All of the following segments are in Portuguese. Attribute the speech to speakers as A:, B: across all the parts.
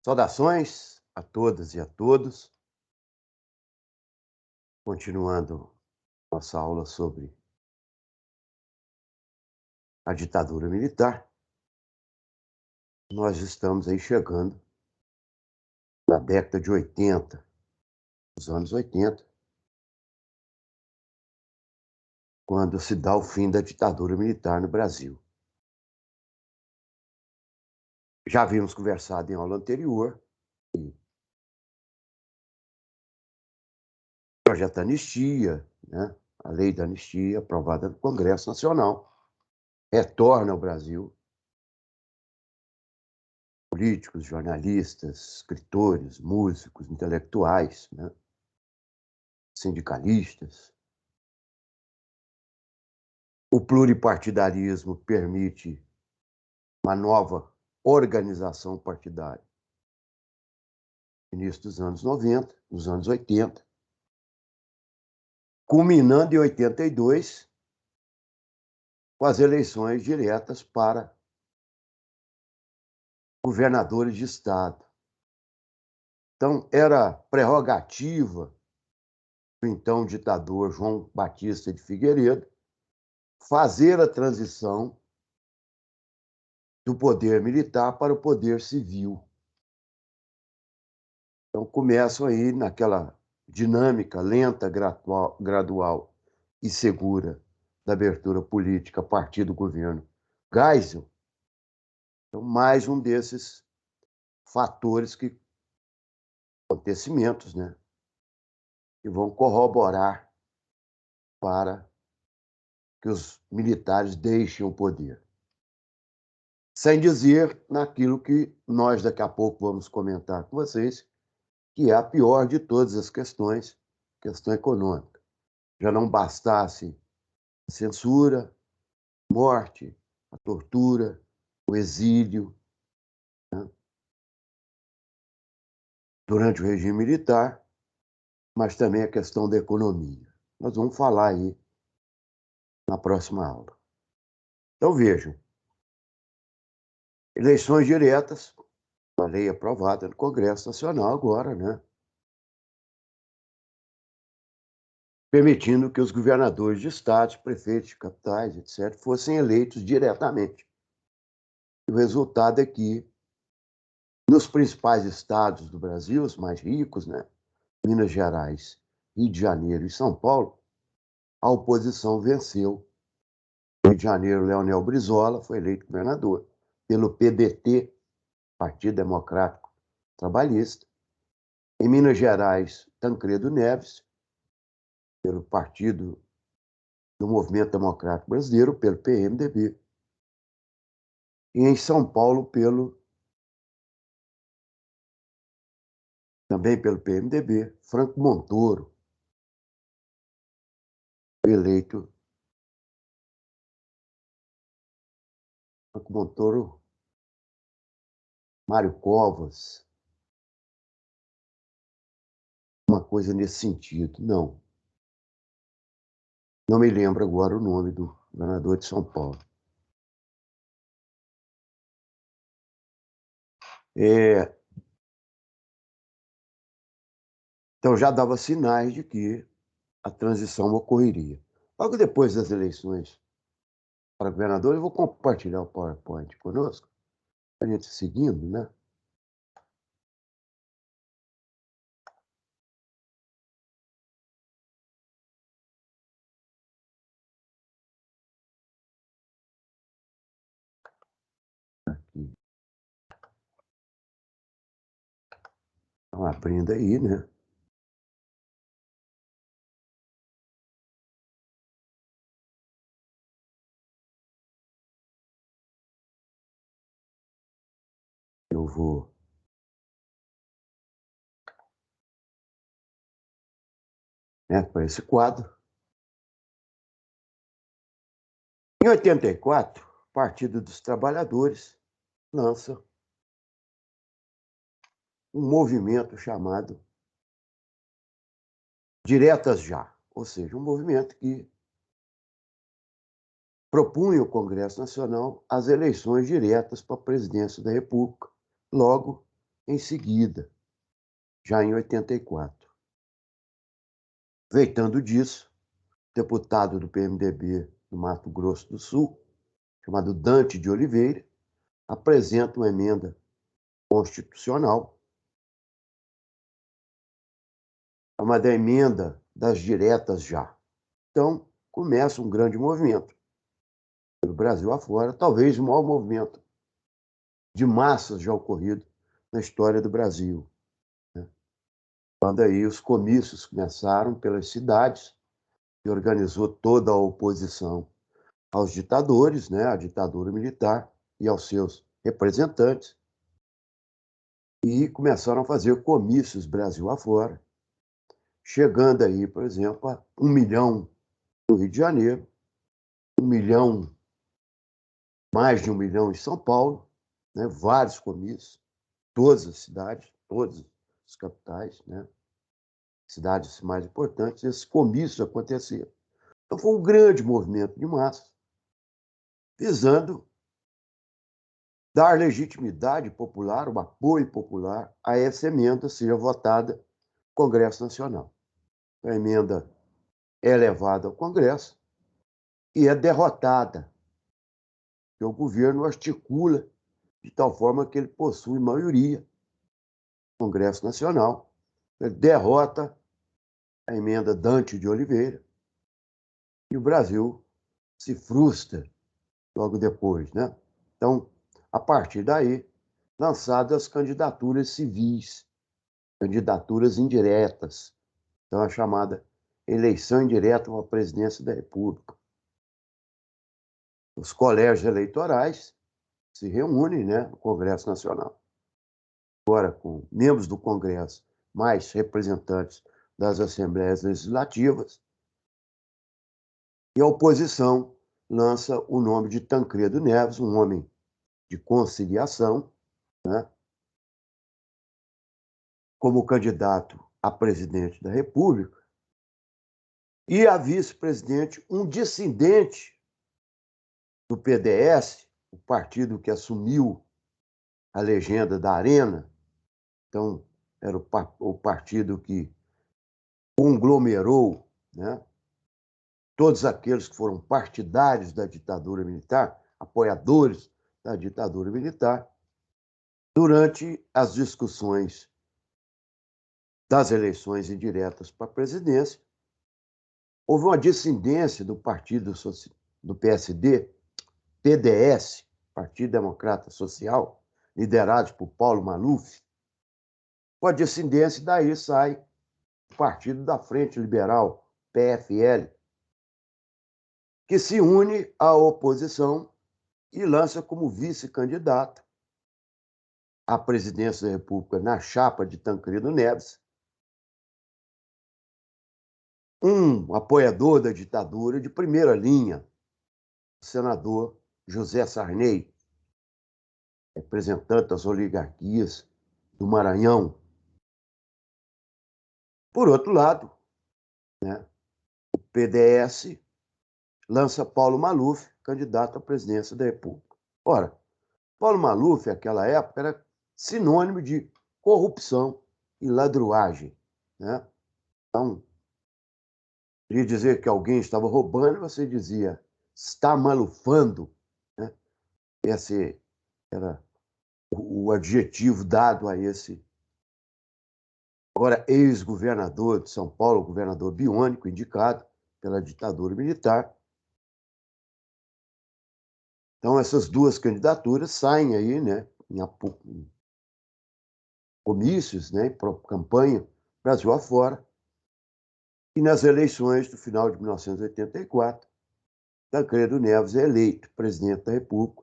A: Saudações a todas e a todos. Continuando nossa aula sobre a ditadura militar, nós estamos aí chegando na década de 80, os anos 80, quando se dá o fim da ditadura militar no Brasil. Já havíamos conversado em aula anterior, o projeto da anistia, né? A lei da anistia, aprovada no Congresso Nacional, retorna ao Brasil políticos, jornalistas, escritores, músicos, intelectuais, né? Sindicalistas. O pluripartidarismo permite uma nova organização partidária. Início dos anos 90, dos anos 80, culminando em 82, com as eleições diretas para governadores de estado. Então, era prerrogativa do então ditador João Batista de Figueiredo fazer a transição do poder militar para o poder civil. Então, começam aí naquela dinâmica lenta, gradual e segura da abertura política a partir do governo Geisel. Então, mais um desses fatores, acontecimentos, né, que vão corroborar para que os militares deixem o poder. Sem dizer naquilo que nós daqui a pouco vamos comentar com vocês, que é a pior de todas as questões, questão econômica. Já não bastasse a censura, morte, a tortura, o exílio, né, durante o regime militar, mas também a questão da economia. Nós vamos falar aí na próxima aula. Então vejam, eleições diretas, a lei aprovada no Congresso Nacional agora, né, permitindo que os governadores de estados, prefeitos de capitais, etc., fossem eleitos diretamente. E o resultado é que, nos principais estados do Brasil, os mais ricos, né, Minas Gerais, Rio de Janeiro e São Paulo, a oposição venceu. No Rio de Janeiro, Leonel Brizola foi eleito governador pelo PDT, Partido Democrático Trabalhista. Em Minas Gerais, Tancredo Neves, pelo Partido do Movimento Democrático Brasileiro, pelo PMDB. E em São Paulo, também pelo PMDB, Franco Montoro, eleito. Franco Montoro, Mário Covas, uma coisa nesse sentido. Não me lembro agora o nome do governador de São Paulo. Então já dava sinais de que a transição ocorreria. Logo depois das eleições para governador, eu vou compartilhar o PowerPoint conosco, a gente seguindo, né? Aqui. Estão abrindo aí, né? Eu vou. Né, para esse quadro. Em 84, o Partido dos Trabalhadores lança um movimento chamado Diretas Já, ou seja, um movimento que propunha ao Congresso Nacional as eleições diretas para a presidência da República, logo em seguida, já em 84. Aproveitando disso, deputado do PMDB do Mato Grosso do Sul, chamado Dante de Oliveira, apresenta uma emenda constitucional, chamada Emenda das Diretas Já. Então, começa um grande movimento pelo Brasil afora, talvez o maior movimento de massas já ocorrido na história do Brasil, né? Quando aí os comícios começaram pelas cidades e organizou toda a oposição aos ditadores, né, à ditadura militar e aos seus representantes, e começaram a fazer comícios Brasil afora, chegando aí, por exemplo, a 1 milhão no Rio de Janeiro, 1 milhão, mais de 1 milhão em São Paulo, né, vários comícios, todas as cidades, todas as capitais, né, cidades mais importantes, esses comícios aconteceram. Então foi um grande movimento de massa, visando dar legitimidade popular, o apoio popular a essa emenda seja votada no Congresso Nacional. A emenda é levada ao Congresso e é derrotada, porque o governo articula de tal forma que ele possui maioria no Congresso Nacional. Ele derrota a emenda Dante de Oliveira e o Brasil se frustra logo depois, né? Então, a partir daí, lançadas as candidaturas civis, candidaturas indiretas, então a chamada eleição indireta para a presidência da República. Os colégios eleitorais se reúnem, né, no Congresso Nacional, agora com membros do Congresso, mais representantes das Assembleias Legislativas, e a oposição lança o nome de Tancredo Neves, um homem de conciliação, né, como candidato a presidente da República, e a vice-presidente, um dissidente do PDS, o partido que assumiu a legenda da Arena, então era o partido que conglomerou, né, todos aqueles que foram partidários da ditadura militar, apoiadores da ditadura militar, durante as discussões das eleições indiretas para a presidência, houve uma dissidência do partido do PSD, PDS, Partido Democrata Social, liderado por Paulo Maluf. Com a dissidência, daí sai o Partido da Frente Liberal, PFL, que se une à oposição e lança como vice-candidato à presidência da República na chapa de Tancredo Neves um apoiador da ditadura de primeira linha, o senador José Sarney, representante das oligarquias do Maranhão. Por outro lado, né, o PDS lança Paulo Maluf, candidato à presidência da República. Ora, Paulo Maluf, naquela época, era sinônimo de corrupção e ladruagem, né? Então, queria dizer que alguém estava roubando, você dizia, está malufando, né? Esse era o adjetivo dado a esse, agora ex-governador de São Paulo, governador biônico, indicado pela ditadura militar. Então, essas duas candidaturas saem aí, né, em comícios, né, em campanha, Brasil afora, e nas eleições do final de 1984, Tancredo Neves é eleito presidente da República,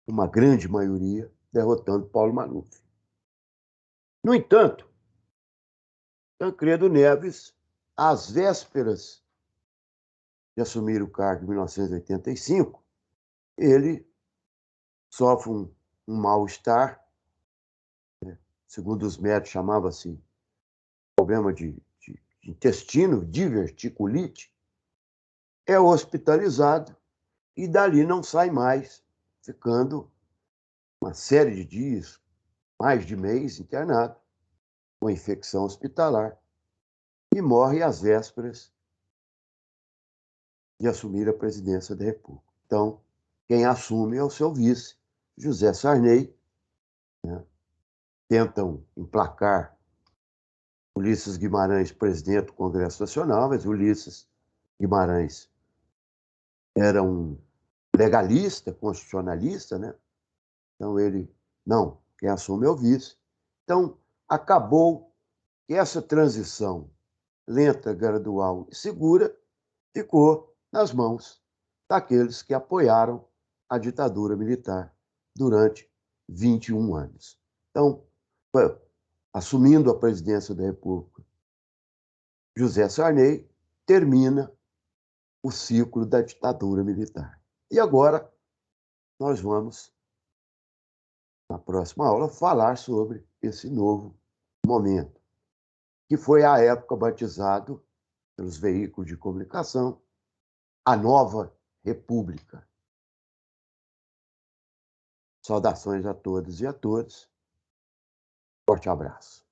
A: com uma grande maioria, derrotando Paulo Maluf. No entanto, Tancredo Neves, às vésperas de assumir o cargo em 1985, ele sofre um mal-estar, né? Segundo os médicos, chamava-se problema de intestino, diverticulite, é hospitalizado e dali não sai mais, ficando uma série de dias, mais de mês internado, com infecção hospitalar, e morre às vésperas de assumir a presidência da República. Então, quem assume é o seu vice, José Sarney, né? Tentam emplacar Ulisses Guimarães, presidente do Congresso Nacional, mas Ulisses Guimarães era um legalista, constitucionalista, né? Então ele, não, quem assume é o vice. Então, acabou que essa transição lenta, gradual e segura ficou nas mãos daqueles que apoiaram a ditadura militar durante 21 anos. Então, assumindo a presidência da República, José Sarney termina o ciclo da ditadura militar. E agora nós vamos, na próxima aula, falar sobre esse novo momento, que foi à época batizado pelos veículos de comunicação a Nova República. Saudações a todos e a todas. Forte abraço.